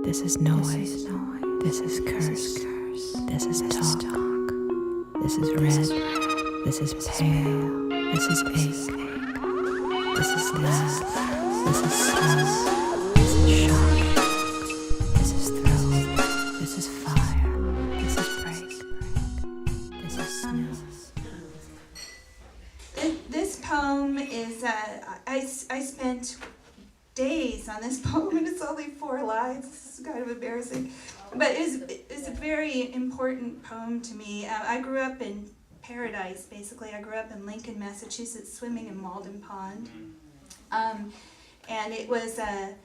This is noise. This is curse. This is talk. This is red. This is pale. This is ache. This is laugh. This is slow. This is shock. This is throw. This is fire. This is break. This is snow. This poem is, I spent days on this poem, and it's only 4 lines. This is kind of embarrassing. But it's a very important poem to me. I grew up in paradise, basically. I grew up in Lincoln, Massachusetts, swimming in Malden Pond. And it was a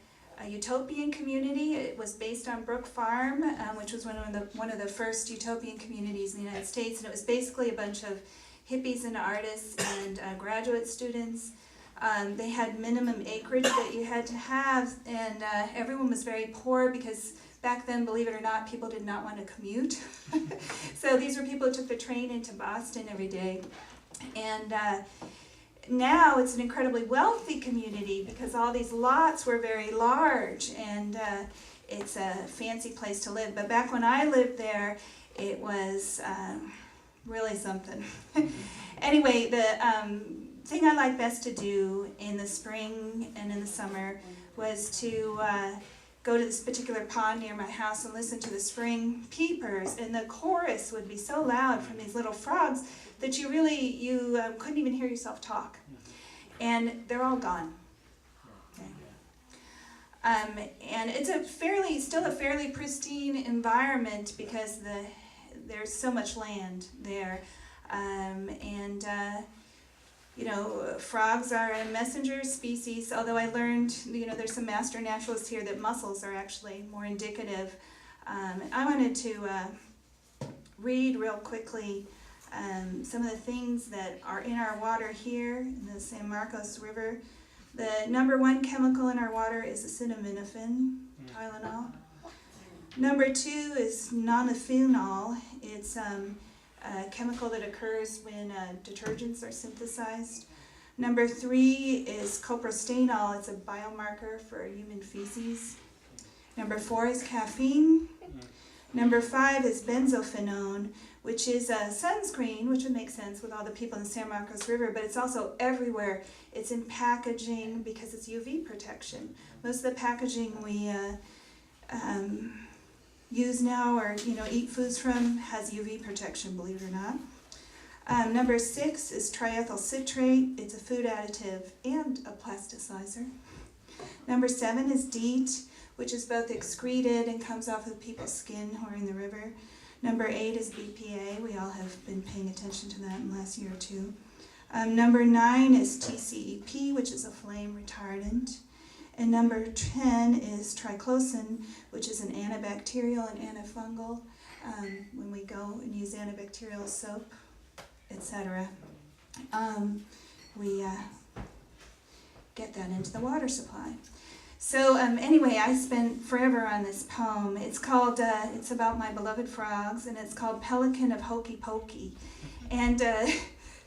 utopian community. It was based on Brook Farm, which was one of the first utopian communities in the United States. And it was basically a bunch of hippies and artists and graduate students. They had minimum acreage that you had to have, and everyone was very poor because back then, believe it or not, people did not want to commute. So these were people who took the train into Boston every day. And now it's an incredibly wealthy community because all these lots were very large, and it's a fancy place to live. But back when I lived there, it was really something. Anyway, the thing I like best to do in the spring and in the summer was to go to this particular pond near my house and listen to the spring peepers, and the chorus would be so loud from these little frogs that you couldn't even hear yourself talk. And they're all gone. Okay. And it's still a fairly pristine environment because there's so much land there. Frogs are a messenger species, although I learned, there's some master naturalists here that mussels are actually more indicative. I wanted to read real quickly some of the things that are in our water here in the San Marcos River. The number 1 chemical in our water is acetaminophen, Tylenol. Number 2 is nonylphenol. It's a chemical that occurs when detergents are synthesized. Number 3 is coprostanol. It's a biomarker for human feces. Number 4 is caffeine. Number 5 is benzophenone, which is a sunscreen, which would make sense with all the people in the San Marcos River, but it's also everywhere. It's in packaging because it's UV protection. Most of the packaging we use now or eat foods from has UV protection, believe it or not. Number 6 is triethyl citrate. It's a food additive and a plasticizer. Number 7 is DEET, which is both excreted and comes off of people's skin who are in the river. Number 8 is BPA. We all have been paying attention to that in the last year or two. Number 9 is TCEP, which is a flame retardant. And number 10 is triclosan, which is an antibacterial and antifungal. When we go and use antibacterial soap, etc., we get that into the water supply. So anyway, I spent forever on this poem. It's called, it's about my beloved frogs, and it's called Pelican of Hokey Pokey. And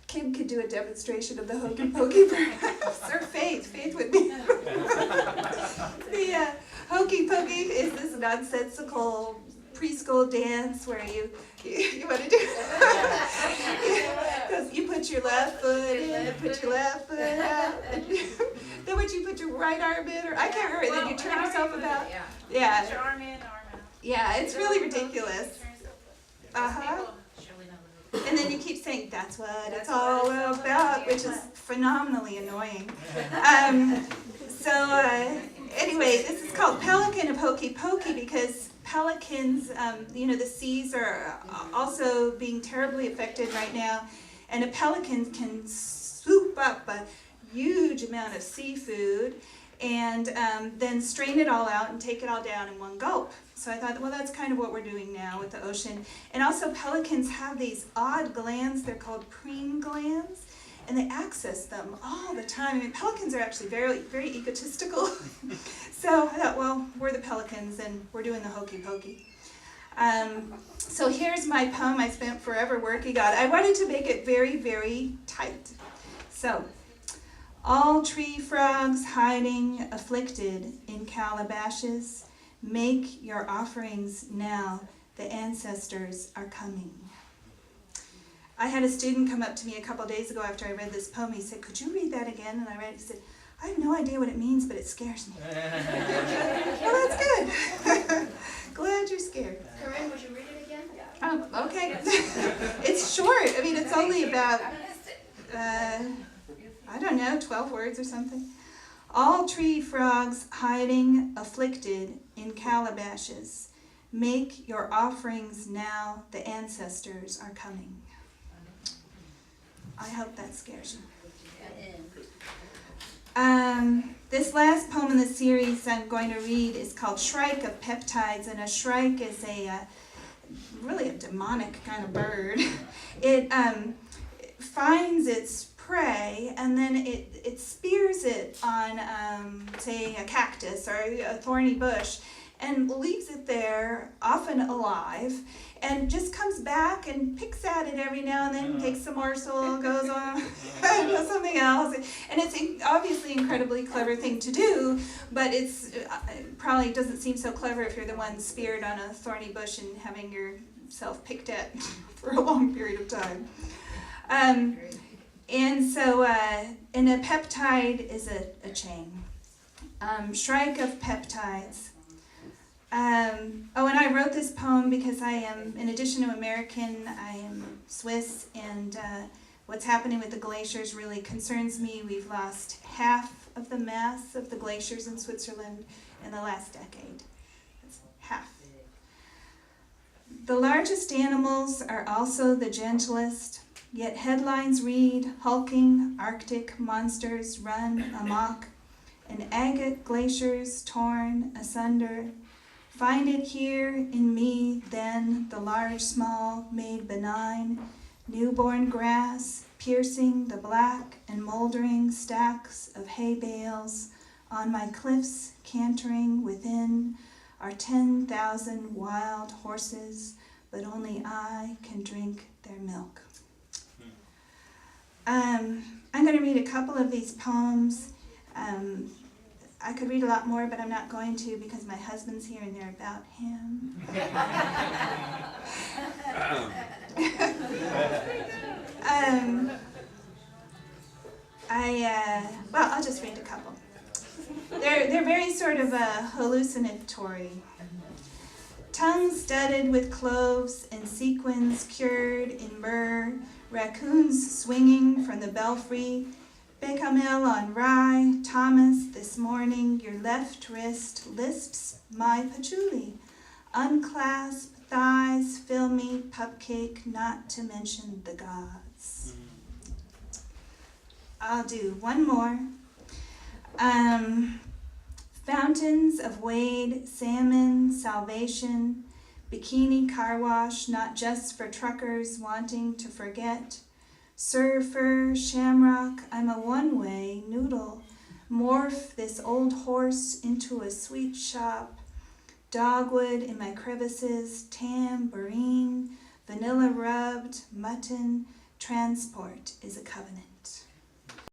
Kim could do a demonstration of the hokey pokey perhaps, or Faith would be. The hokey pokey is this nonsensical preschool dance where you want to do because you put your left foot in and put your left foot out, and then would you put your right arm in, or I can't remember, then you turn yourself about. Yeah. Put your arm in, arm out. Yeah, it's really ridiculous. And then you keep saying, that's what it's all about, which is phenomenally annoying. Anyway, this is called Pelican of Hokey Pokey because pelicans, the seas are also being terribly affected right now. And a pelican can swoop up a huge amount of seafood and then strain it all out and take it all down in one gulp. So I thought, well, that's kind of what we're doing now with the ocean. And also pelicans have these odd glands. They're called preen glands, and they access them all the time. I mean, pelicans are actually very, very egotistical. So I thought, well, we're the pelicans, and we're doing the hokey pokey. So here's my poem I spent forever working on. I wanted to make it very, very tight. So, all tree frogs hiding afflicted in calabashes, Make your offerings now, the ancestors are coming. I had a student come up to me a couple days ago after I read this poem. He said, could you read that again? And I read it. He said, I have no idea what it means, but it scares me. Well, that's good. Glad you're scared. Corinne, would you read it again? Oh, okay. It's short. I mean, it's only about, I don't know, 12 words or something. All tree frogs hiding afflicted in calabashes. Make your offerings now, the ancestors are coming. I hope that scares you. This last poem in the series I'm going to read is called Shrike of Peptides, and a shrike is really a demonic kind of bird. It finds its prey and then it spears it on, say, a cactus or a thorny bush, and leaves it there, often alive, and just comes back and picks at it every now and then, takes a morsel, goes on, does something else. And it's obviously an incredibly clever thing to do, but it probably doesn't seem so clever if you're the one speared on a thorny bush and having yourself picked at for a long period of time. And so, and a peptide is a chain. Shrike of Peptides. And I wrote this poem because I am, in addition to American, I am Swiss, and what's happening with the glaciers really concerns me. We've lost half of the mass of the glaciers in Switzerland in the last decade. That's half. The largest animals are also the gentlest, yet headlines read, hulking Arctic monsters run amok, and agate glaciers torn asunder. Find it here in me, then, the large, small, made benign, newborn grass, piercing the black and moldering stacks of hay bales, on my cliffs, cantering within, are 10,000 wild horses, but only I can drink their milk. I'm going to read a couple of these poems. I could read a lot more, but I'm not going to because my husband's here and they're about him. I'll just read a couple. They're very sort of hallucinatory. Tongues studded with cloves and sequins cured in myrrh, raccoons swinging from the belfry, bechamel on rye, Thomas, this morning your left wrist lisps my patchouli. Unclasp thighs, fill me pupcake, not to mention the gods. I'll do one more. Fountains of Wade, salmon, salvation, bikini car wash, not just for truckers wanting to forget. Surfer, shamrock, I'm a one-way noodle. Morph this old horse into a sweet shop. Dogwood in my crevices, tambourine, vanilla rubbed, mutton, transport is a covenant.